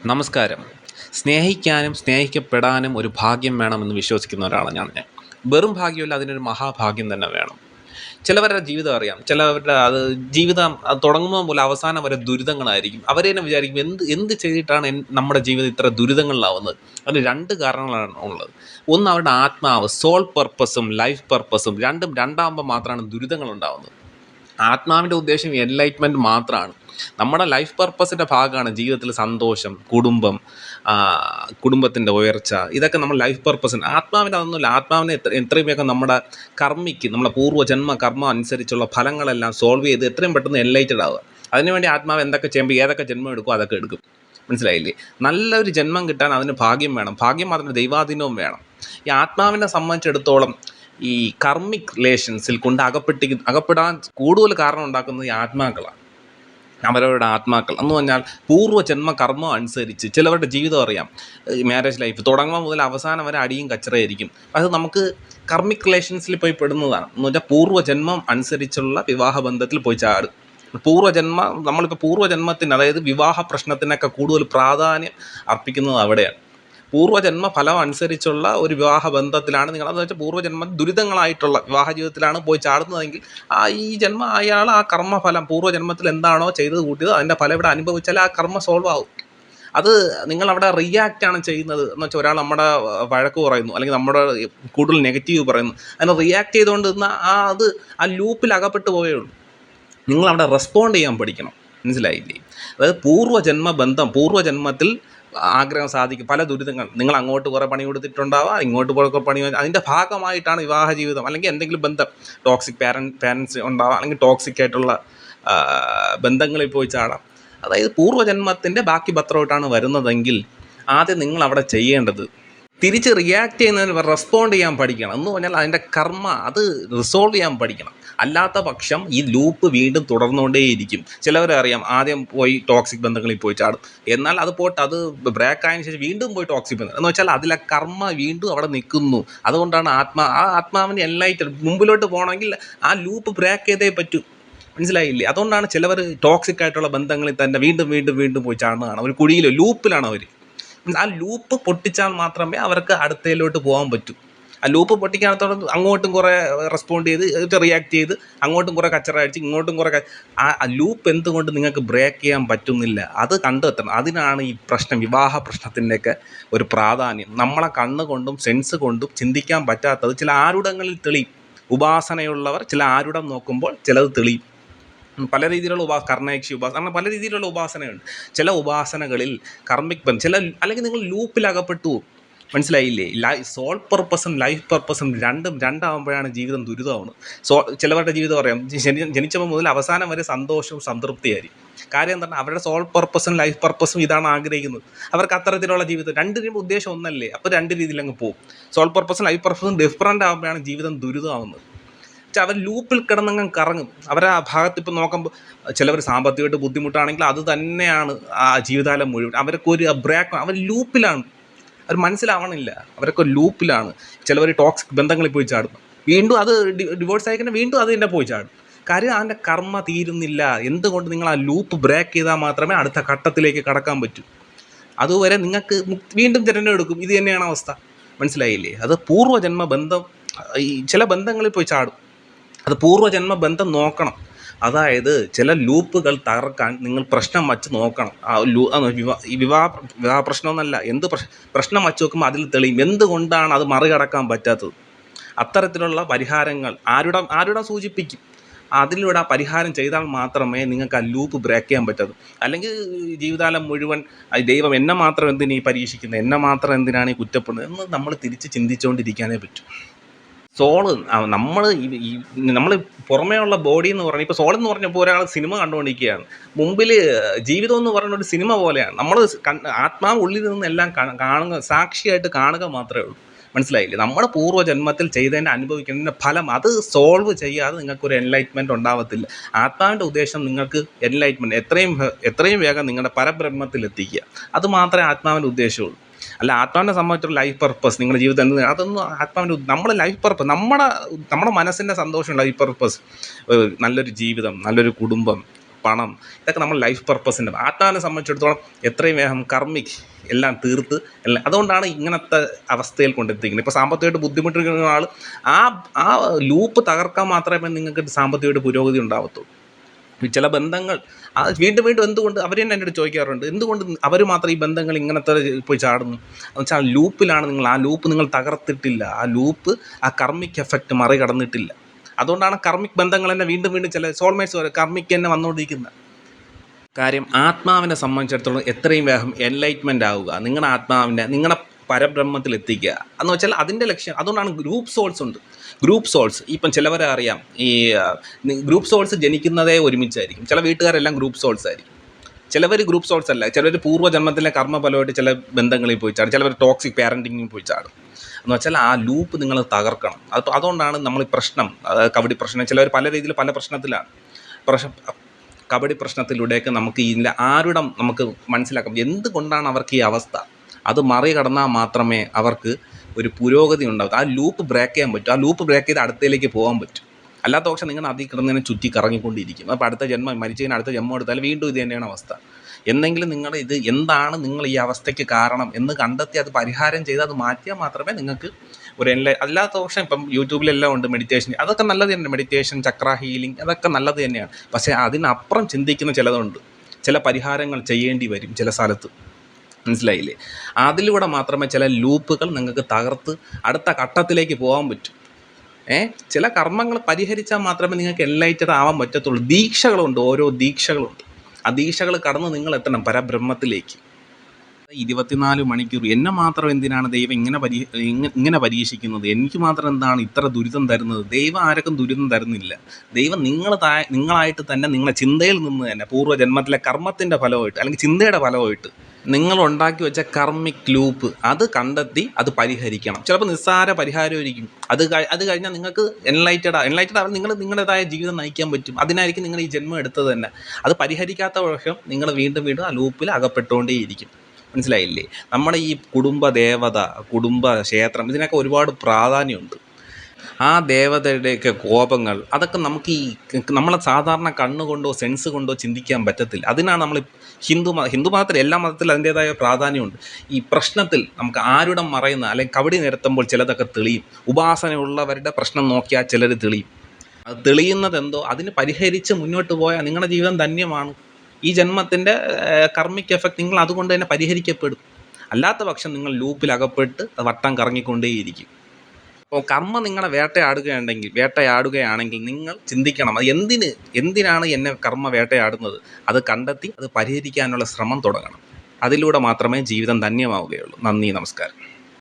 നമസ്കാരം. സ്നേഹിക്കാനും സ്നേഹിക്കപ്പെടാനും ഒരു ഭാഗ്യം വേണമെന്ന് വിശ്വസിക്കുന്ന ഒരാളാണ് ഞാൻ. വെറും ഭാഗ്യമല്ല, അതിനൊരു മഹാഭാഗ്യം തന്നെ വേണം. ചിലവരുടെ ജീവിതം അറിയാം. ചിലവരുടെ ജീവിതം തുടങ്ങുമ്പോൾ മുതൽ അവസാനം വരെ ദുരിതങ്ങളായിരിക്കും. അവര് തന്നെ വിചാരിക്കും എന്ത് എന്ത് ചെയ്തിട്ടാണ് നമ്മുടെ ജീവിതം ഇത്ര ദുരിതങ്ങളിലാവുന്നത്. അതിന് 2 കാരണങ്ങളാണ് ഉള്ളത്. ഒന്ന് അവരുടെ ആത്മാവ്, സോൾ പർപ്പസും ലൈഫ് പർപ്പസും രണ്ടാകുമ്പോൾ മാത്രമാണ് ദുരിതങ്ങളുണ്ടാവുന്നത്. ആത്മാവിൻ്റെ ഉദ്ദേശം എൻലൈറ്റ്മെൻറ്റ് മാത്രമാണ്. നമ്മുടെ ലൈഫ് പർപ്പസിൻ്റെ ഭാഗമാണ് ജീവിതത്തിൽ സന്തോഷം, കുടുംബത്തിൻ്റെ ഉയർച്ച. ഇതൊക്കെ നമ്മൾ ലൈഫ് പർപ്പസിന്. ആത്മാവിന് അതൊന്നുമില്ല. ആത്മാവിനെ എത്രയും വേഗം നമ്മുടെ നമ്മുടെ പൂർവ്വജന്മ കർമ്മം അനുസരിച്ചുള്ള ഫലങ്ങളെല്ലാം സോൾവ് ചെയ്ത് എത്രയും പെട്ടെന്ന് എൻലൈറ്റഡ് ആവുക. അതിനുവേണ്ടി ആത്മാവ് എന്തൊക്കെ ചെയ്യുമ്പോൾ ഏതൊക്കെ ജന്മം എടുക്കുമോ അതൊക്കെ എടുക്കും. മനസ്സിലായില്ലേ? നല്ലൊരു ജന്മം കിട്ടാൻ അതിന് ഭാഗ്യം വേണം. ഭാഗ്യം മാത്രമല്ല, ദൈവാധീനവും വേണം. ഈ ആത്മാവിനെ സംബന്ധിച്ചിടത്തോളം ഈ കർമ്മിക് റിലേഷൻസിൽ കൊണ്ട് അകപ്പെടാൻ കൂടുതൽ കാരണം ഉണ്ടാക്കുന്നത് ഈ ആത്മാക്കളാണ്. അവരവരുടെ ആത്മാക്കൾ എന്ന് പറഞ്ഞാൽ പൂർവ്വജന്മ കർമ്മം അനുസരിച്ച് ചിലവരുടെ ജീവിതം അറിയാം. മാരേജ് ലൈഫ് തുടങ്ങുമ്പോൾ മുതൽ അവസാനം വരെ അടിയും കച്ചറയായിരിക്കും. അത് നമുക്ക് കർമ്മിക് റിലേഷൻസിൽ പോയി പെടുന്നതാണ്. എന്ന് വെച്ചാൽ പൂർവ്വജന്മം അനുസരിച്ചുള്ള വിവാഹബന്ധത്തിൽ പോയി ചാടും. നമ്മളിപ്പോൾ പൂർവ്വജന്മത്തിന്, അതായത് വിവാഹ പ്രശ്നത്തിനൊക്കെ കൂടുതൽ പ്രാധാന്യം അർപ്പിക്കുന്നത് അവിടെയാണ്. പൂർവ്വജന്മ ഫലം അനുസരിച്ചുള്ള ഒരു വിവാഹ ബന്ധത്തിലാണ് അതെന്ന് വെച്ചാൽ പൂർവ്വജന്മ ദുരിതങ്ങളായിട്ടുള്ള വിവാഹ ജീവിതത്തിലാണ് പോയി ചാടുന്നതെങ്കിൽ അയാൾ ആ കർമ്മഫലം പൂർവ്വജന്മത്തിൽ എന്താണോ ചെയ്തത് കൂട്ടിയത് അതിൻ്റെ ഫലം ഇവിടെ അനുഭവിച്ചാൽ ആ കർമ്മ സോൾവ് ആവും. അത് നിങ്ങളവിടെ റിയാക്റ്റാണ് ചെയ്യുന്നത് എന്ന് വെച്ചാൽ ഒരാൾ നമ്മുടെ വഴക്ക് പറയുന്നു, അല്ലെങ്കിൽ നമ്മുടെ കൂടുതൽ നെഗറ്റീവ് പറയുന്നു, അതിനെ റിയാക്ട് ചെയ്തുകൊണ്ട് ആ ലൂപ്പിൽ അകപ്പെട്ടു പോയേ ഉള്ളൂ. നിങ്ങളവിടെ റെസ്പോണ്ട് ചെയ്യാൻ പഠിക്കണം. മനസ്സിലായില്ലേ? അതായത് പൂർവ്വജന്മത്തിൽ ആഗ്രഹം സാധിക്കും. പല ദുരിതങ്ങൾ നിങ്ങൾ അങ്ങോട്ട് കുറേ പണി കൊടുത്തിട്ടുണ്ടാവാം, ഇങ്ങോട്ട് കുറേ പണി, അതിൻ്റെ ഭാഗമായിട്ടാണ് വിവാഹ ജീവിതം അല്ലെങ്കിൽ എന്തെങ്കിലും ബന്ധം. ടോക്സിക് പാരൻസ് ഉണ്ടാവാം, അല്ലെങ്കിൽ ടോക്സിക് ആയിട്ടുള്ള ബന്ധങ്ങളിൽ പോയി ചാടാം. അതായത് പൂർവ്വജന്മത്തിൻ്റെ ബാക്കി പത്രമായിട്ടാണ് വരുന്നതെങ്കിൽ ആദ്യം നിങ്ങൾ അവിടെ ചെയ്യേണ്ടത് തിരിച്ച് റിയാക്ട് ചെയ്യുന്നതിന് റെസ്പോണ്ട് ചെയ്യാൻ പഠിക്കണം. എന്ന് പറഞ്ഞാൽ അതിൻ്റെ കർമ്മ അത് റിസോൾവ് ചെയ്യാൻ പഠിക്കണം. അല്ലാത്ത പക്ഷം ഈ ലൂപ്പ് വീണ്ടും തുടർന്നുകൊണ്ടേയിരിക്കും. ചിലവരറിയാം ആദ്യം പോയി ടോക്സിക് ബന്ധങ്ങളിൽ പോയി ചാടും, എന്നാൽ അത് പോയിട്ട് അത് ബ്രേക്ക് ആയതിനു ശേഷം വീണ്ടും പോയി ടോക്സിക് ബന്ധം എന്ന് വെച്ചാൽ അതിലെ കർമ്മ വീണ്ടും അവിടെ നിൽക്കുന്നു. അതുകൊണ്ടാണ് ആത്മാവിന് എൻലൈറ്റഡ് മുമ്പിലോട്ട് പോകണമെങ്കിൽ ആ ലൂപ്പ് ബ്രേക്ക് ചെയ്തേ പറ്റൂ. മനസ്സിലായില്ലേ? അതുകൊണ്ടാണ് ചിലവർ ടോക്സിക് ആയിട്ടുള്ള ബന്ധങ്ങളിൽ തന്നെ വീണ്ടും വീണ്ടും വീണ്ടും പോയി ചാടുന്നതാണ്. ഒരു കുഴിയിലോ ലൂപ്പിലാണ് അവർ. ആ ലൂപ്പ് പൊട്ടിച്ചാൽ മാത്രമേ അവർക്ക് അടുത്തയിലോട്ട് പോകാൻ പറ്റൂ. ആ ലൂപ്പ് പൊട്ടിക്കാനത്തോളം അങ്ങോട്ടും കുറേ റെസ്പോണ്ട് ചെയ്ത് റിയാക്ട് ചെയ്ത് അങ്ങോട്ടും കുറേ കച്ചറ അടിച്ച് ഇങ്ങോട്ടും കുറേ ആ ലൂപ്പ് എന്തുകൊണ്ട് നിങ്ങൾക്ക് ബ്രേക്ക് ചെയ്യാൻ പറ്റുന്നില്ല, അത് കണ്ടെത്തണം. അതിനാണ് ഈ വിവാഹ പ്രശ്നത്തിൻ്റെയൊക്കെ ഒരു പ്രാധാന്യം. നമ്മളെ കണ്ണുകൊണ്ടും സെൻസ് കൊണ്ടും ചിന്തിക്കാൻ പറ്റാത്തത് ചില ആരുടങ്ങളിൽ തെളിയും. ഉപാസനയുള്ളവർ ചില ആരുടം നോക്കുമ്പോൾ ചിലത് തെളിയും. പല രീതിയിലുള്ള കർണേക്ഷി അങ്ങനെ പല രീതിയിലുള്ള ഉപാസനയുണ്ട്. ചില ഉപാസനകളിൽ കർമ്മിക് ബന്ധം അല്ലെങ്കിൽ നിങ്ങൾ ലൂപ്പിലകപ്പെട്ടു. മനസ്സിലായില്ലേ? സോൾ പർപ്പസും ലൈഫ് പർപ്പസും രണ്ടാകുമ്പോഴാണ് ജീവിതം ദുരിതമാവുന്നത്. ചിലവരുടെ ജീവിതം അറിയാം, ജനിച്ചപ്പോൾ മുതൽ അവസാനം വരെ സന്തോഷവും സംതൃപ്തിയായിരിക്കും. കാര്യം എന്താണ്? അവരുടെ സോൾ പർപ്പസും ലൈഫ് പർപ്പസും ഇതാണ് ആഗ്രഹിക്കുന്നത്. അവർക്ക് അത്തരത്തിലുള്ള ജീവിതം രണ്ടിനും ഉദ്ദേശം ഒന്നല്ലേ, അപ്പോൾ 2 രീതിയിൽ അങ്ങ് പോകും. സോൾ പർപ്പസും ലൈഫ് പർപ്പസും ഡിഫറൻ്റ് ആകുമ്പോഴാണ് ജീവിതം ദുരിതമാവുന്നത്. അവർ ലൂപ്പിൽ കിടന്നങ്ങ് കറങ്ങും. അവരെ ആ ഭാഗത്ത് ഇപ്പം നോക്കുമ്പോൾ ചിലവർ സാമ്പത്തികമായിട്ട് ബുദ്ധിമുട്ടാണെങ്കിൽ അത് തന്നെയാണ് ആ ജീവിതകാലം മുഴുവൻ. അവർക്ക് ഒരു ബ്രേക്ക്, അവർ ലൂപ്പിലാണ്. അവർ മനസ്സിലാവണില്ല, അവരൊക്കെ ലൂപ്പിലാണ്. ചിലവർ ടോക്സിക് ബന്ധങ്ങളിൽ പോയി ചാടുന്നു, വീണ്ടും അത് ഡിവോഴ്സ് ആയിക്കഴിഞ്ഞാൽ വീണ്ടും അത് തന്നെ പോയി ചാടും. കാര്യം അതിൻ്റെ കർമ്മ തീരുന്നില്ല. എന്തുകൊണ്ട്? നിങ്ങൾ ആ ലൂപ്പ് ബ്രേക്ക് ചെയ്താൽ മാത്രമേ അടുത്ത ഘട്ടത്തിലേക്ക് കടക്കാൻ പറ്റൂ. അതുവരെ നിങ്ങൾക്ക് വീണ്ടും തിരഞ്ഞെടുക്കും. ഇത് തന്നെയാണ് അവസ്ഥ. മനസ്സിലായില്ലേ? അത് പൂർവ്വജന്മ ബന്ധം. ഈ ചില ബന്ധങ്ങളിൽ പോയി ചാടും. അത് പൂർവ്വജന്മ ബന്ധം നോക്കണം. അതായത് ചില ലൂപ്പുകൾ തകർക്കാൻ നിങ്ങൾ പ്രശ്നം വച്ച് നോക്കണം. ഈ വിവാഹ പ്രശ്നമൊന്നല്ല, എന്ത് പ്രശ്നം വച്ച് നോക്കുമ്പോൾ അതിൽ തെളിയും എന്തുകൊണ്ടാണ് അത് മറികടക്കാൻ പറ്റാത്തത്. അത്തരത്തിലുള്ള പരിഹാരങ്ങൾ ആരുടെ സൂചിപ്പിക്കും. അതിലൂടെ ആ പരിഹാരം ചെയ്താൽ മാത്രമേ നിങ്ങൾക്ക് ആ ലൂപ്പ് ബ്രേക്ക് ചെയ്യാൻ പറ്റൂ. അല്ലെങ്കിൽ ജീവിതകാലം മുഴുവൻ ദൈവം എന്നെ മാത്രം എന്തിനീ പരീക്ഷിക്കുന്നത്, എന്നെ മാത്രം എന്തിനാണ് ഈ കുറ്റപ്പെടുന്നത് എന്ന് നമ്മൾ തിരിച്ച് ചിന്തിച്ചുകൊണ്ടിരിക്കാനേ പറ്റൂ. സോള് നമ്മൾ പുറമേ ഉള്ള ബോഡി എന്ന് പറഞ്ഞാൽ, ഇപ്പോൾ സോളെന്ന് പറഞ്ഞപ്പോൾ ഒരാൾ സിനിമ കണ്ടുകൊണ്ടിരിക്കുകയാണ്. മുമ്പിൽ ജീവിതം എന്ന് പറയുന്ന ഒരു സിനിമ പോലെയാണ്. നമ്മൾ ആത്മാവ് ഉള്ളിൽ നിന്നെല്ലാം കാണുക, സാക്ഷിയായിട്ട് കാണുക മാത്രമേ ഉള്ളൂ. മനസ്സിലായില്ലേ? നമ്മുടെ പൂർവ്വജന്മത്തിൽ ചെയ്തതിൻ്റെ അനുഭവിക്കുന്നതിൻ്റെ ഫലം അത് സോൾവ് ചെയ്യാതെ നിങ്ങൾക്കൊരു എൻലൈറ്റ്മെൻറ്റ് ഉണ്ടാവത്തില്ല. ആത്മാവിൻ്റെ ഉദ്ദേശം നിങ്ങൾക്ക് എൻലൈറ്റ്മെൻറ്റ് എത്രയും വേഗം നിങ്ങളുടെ പരബ്രഹ്മത്തിൽ എത്തിക്കുക. അത് മാത്രമേ ആത്മാവിൻ്റെ ഉദ്ദേശമുള്ളൂ. അല്ല, ആത്മാവിനെ സംബന്ധിച്ചുള്ള ലൈഫ് പർപ്പസ്, നിങ്ങളുടെ ജീവിതം അതൊന്നും ആത്മാവിൻ്റെ നമ്മുടെ ലൈഫ് പർപ്പസ്, നമ്മുടെ മനസ്സിൻ്റെ സന്തോഷം ലൈഫ് പർപ്പസ്. നല്ലൊരു ജീവിതം, നല്ലൊരു കുടുംബം, പണം, ഇതൊക്കെ നമ്മൾ ലൈഫ് പർപ്പസിൻ്റെ ആത്മാവിനെ സംബന്ധിച്ചിടത്തോളം എത്രയും വേഗം കർമ്മിക് എല്ലാം തീർത്ത് എല്ലാം. അതുകൊണ്ടാണ് ഇങ്ങനത്തെ അവസ്ഥയിൽ കൊണ്ടെത്തിക്കുന്നത്. ഇപ്പോൾ സാമ്പത്തികമായിട്ട് ബുദ്ധിമുട്ടിക്കുന്ന ആൾ ആ ലൂപ്പ് തകർക്കാൻ മാത്രമേ നിങ്ങൾക്ക് സാമ്പത്തികമായിട്ട് പുരോഗതി ഉണ്ടാവത്തുള്ളൂ. ചില ബന്ധങ്ങൾ വീണ്ടും വീണ്ടും എന്തുകൊണ്ട് അവർ തന്നെ എന്നോട് ചോദിക്കാറുണ്ട്, എന്തുകൊണ്ട് അവർ മാത്രം ഈ ബന്ധങ്ങൾ ഇങ്ങനത്തെ പോയി ചാടുന്നു എന്ന് വെച്ചാൽ ലൂപ്പിലാണ് നിങ്ങൾ. ആ ലൂപ്പ് നിങ്ങൾ തകർത്തിട്ടില്ല. ആ ലൂപ്പ് ആ കർമ്മിക് എഫക്റ്റ് മറികടന്നിട്ടില്ല. അതുകൊണ്ടാണ് കർമ്മിക് ബന്ധങ്ങൾ തന്നെ വീണ്ടും വീണ്ടും ചില സോൾമേറ്റ്സ് വരെ കർമ്മിക്ക് തന്നെ വന്നുകൊണ്ടിരിക്കുന്നത്. കാര്യം ആത്മാവിനെ സംബന്ധിച്ചിടത്തോളം എത്രയും വേഗം എൻലൈറ്റ്മെൻ്റ് ആവുക, നിങ്ങളുടെ ആത്മാവിൻ്റെ നിങ്ങളുടെ പരബ്രഹ്മത്തിൽ എത്തിക്കുക എന്ന് വെച്ചാൽ അതിൻ്റെ ലക്ഷ്യം. അതുകൊണ്ടാണ് ഗ്രൂപ്പ് സോൾസ് ഉണ്ട്. ഗ്രൂപ്പ് സോൾസ് ഇപ്പം ചിലവരെ അറിയാം, ഈ ഗ്രൂപ്പ് സോൾസ് ജനിക്കുന്നതേ ഒരുമിച്ചായിരിക്കും. ചില വീട്ടുകാരെല്ലാം ഗ്രൂപ്പ് സോൾസ് ആയിരിക്കും. ചിലവർ ഗ്രൂപ്പ് സോൾസ് അല്ല, ചിലർ പൂർവ്വജന്മത്തിലെ കർമ്മഫലമായിട്ട് ചില ബന്ധങ്ങളിൽ പോയി ചാടും. ചിലവർ ടോക്സിക് പാരൻറ്റിങ്ങിൽ പോയി ചാടും. എന്ന് വെച്ചാൽ ആ ലൂപ്പ് നിങ്ങൾ തകർക്കണം. അതുകൊണ്ടാണ് നമ്മൾ ഈ പ്രശ്നം, കബഡി പ്രശ്നം, ചിലവർ പല രീതിയിൽ പല പ്രശ്നത്തിലാണ്. കബഡി പ്രശ്നത്തിലൂടെയൊക്കെ നമുക്ക് ഇതിൻ്റെ ആരുടെ നമുക്ക് മനസ്സിലാക്കാം എന്തുകൊണ്ടാണ് അവർക്ക് ഈ അവസ്ഥ. അത് മറികടന്നാൽ മാത്രമേ അവർക്ക് ഒരു പുരോഗതി ഉണ്ടാകും. ആ ലൂപ്പ് ബ്രേക്ക് ചെയ്യാൻ പറ്റും. ആ ലൂപ്പ് ബ്രേക്ക് ചെയ്ത് അടുത്തയിലേക്ക് പോകാൻ പറ്റും. അല്ലാത്ത പക്ഷം നിങ്ങൾ അതിൽ കിടന്നതിനെ ചുറ്റി കറങ്ങിക്കൊണ്ടിരിക്കും. അപ്പോൾ അടുത്ത ജന്മം മരിച്ചതിന് അടുത്ത ജന്മം എടുത്താൽ വീണ്ടും ഇത് തന്നെയാണ് അവസ്ഥ. എന്നെങ്കിലും നിങ്ങൾ ഇത് എന്താണ് നിങ്ങൾ ഈ അവസ്ഥയ്ക്ക് കാരണം എന്ന് കണ്ടെത്തി അത് പരിഹാരം ചെയ്ത് അത് മാറ്റിയാൽ മാത്രമേ നിങ്ങൾക്ക് ഒരു അല്ലാത്ത പക്ഷം ഇപ്പം യൂട്യൂബിലെല്ലാം ഉണ്ട് മെഡിറ്റേഷൻ, അതൊക്കെ നല്ലത് തന്നെ. മെഡിറ്റേഷൻ, ചക്ര ഹീലിംഗ്, അതൊക്കെ നല്ലത് തന്നെയാണ്. പക്ഷേ അതിനപ്പുറം ചിന്തിക്കുന്ന ചിലതുണ്ട്. ചില പരിഹാരങ്ങൾ ചെയ്യേണ്ടി വരും ചില സ്ഥലത്ത്, മനസ്സിലായില്ലേ? അതിലൂടെ മാത്രമേ ചില ലൂപ്പുകൾ നിങ്ങൾക്ക് തകർത്ത് അടുത്ത ഘട്ടത്തിലേക്ക് പോകാൻ പറ്റൂ. ചില കർമ്മങ്ങൾ പരിഹരിച്ചാൽ മാത്രമേ നിങ്ങൾക്ക് എൻലൈറ്റഡ് ആവാൻ പറ്റത്തുള്ളൂ. ദീക്ഷകളുണ്ട്, ഓരോ ദീക്ഷകളുണ്ട്. ആ ദീക്ഷകൾ കടന്ന് നിങ്ങൾ എത്തണം പരബ്രഹ്മത്തിലേക്ക്. 24 മണിക്കൂർ എന്നെ മാത്രം എന്തിനാണ് ദൈവം ഇങ്ങനെ പരീക്ഷിക്കുന്നത്? എനിക്ക് മാത്രം എന്താണ് ഇത്ര ദുരിതം തരുന്നത്? ദൈവം ആർക്കും ദുരിതം തരുന്നില്ല. ദൈവം നിങ്ങളായിട്ട് തന്നെ നിങ്ങളെ ചിന്തയിൽ നിന്ന് തന്നെ പൂർവ്വജന്മത്തിലെ കർമ്മത്തിൻ്റെ ഫലമായിട്ട് അല്ലെങ്കിൽ ചിന്തയുടെ ഫലമായിട്ട് നിങ്ങൾ ഉണ്ടാക്കി വെച്ച കർമ്മിക് ലൂപ്പ് അത് കണ്ടെത്തി അത് പരിഹരിക്കണം. ചിലപ്പോൾ നിസ്സാര പരിഹാരമായിരിക്കും. അത് കഴിഞ്ഞാൽ നിങ്ങൾക്ക് എൻലൈറ്റഡ് ആവാൻ നിങ്ങൾ നിങ്ങളുടേതായ ജീവിതം നയിക്കാൻ പറ്റും. അതിനായിരിക്കും നിങ്ങൾ ഈ ജന്മം എടുത്തത് തന്നെ. അത് പരിഹരിക്കാത്ത പക്ഷം നിങ്ങൾ വീണ്ടും വീണ്ടും ആ ലൂപ്പിൽ അകപ്പെട്ടുകൊണ്ടേയിരിക്കും. മനസ്സിലായില്ലേ? നമ്മുടെ ഈ കുടുംബ ദേവത, കുടുംബ ക്ഷേത്രം, ഇതിനൊക്കെ ഒരുപാട് പ്രാധാന്യമുണ്ട്. ആ ദേവതയുടെയൊക്കെ കോപങ്ങൾ അതൊക്കെ നമുക്ക് നമ്മളെ സാധാരണ കണ്ണുകൊണ്ടോ സെൻസ് കൊണ്ടോ ചിന്തിക്കാൻ പറ്റത്തില്ല. അതിനാണ് നമ്മൾ ഹിന്ദു മതത്തിൽ എല്ലാ മതത്തിലും അതിൻ്റേതായ പ്രാധാന്യമുണ്ട്. ഈ പ്രശ്നത്തിൽ നമുക്ക് ആരുടെ മറയുന്ന അല്ലെങ്കിൽ കബഡി നിരത്തുമ്പോൾ ചിലതൊക്കെ തെളിയും. ഉപാസനയുള്ളവരുടെ പ്രശ്നം നോക്കിയാൽ ചിലർ തെളിയും. അത് തെളിയുന്നതെന്തോ അതിന് പരിഹരിച്ച് മുന്നോട്ട് പോയാൽ നിങ്ങളുടെ ജീവിതം ധന്യമാണ്. ഈ ജന്മത്തിൻ്റെ കർമ്മിക് എഫക്റ്റ് നിങ്ങൾ അതുകൊണ്ട് തന്നെ പരിഹരിക്കപ്പെടും. അല്ലാത്ത പക്ഷം നിങ്ങൾ ലൂപ്പിലകപ്പെട്ട് വട്ടം കറങ്ങിക്കൊണ്ടേയിരിക്കും. അപ്പോൾ കർമ്മ നിങ്ങളെ വേട്ടയാടുകയാണെങ്കിൽ നിങ്ങൾ ചിന്തിക്കണം, അത് എന്തിനാണ് എന്നെ കർമ്മ വേട്ടയാടുന്നത്? അത് കണ്ടെത്തി അത് പരിഹരിക്കാനുള്ള ശ്രമം തുടങ്ങണം. അതിലൂടെ മാത്രമേ ജീവിതം ധന്യമാവുകയുള്ളൂ. നന്ദി, നമസ്കാരം.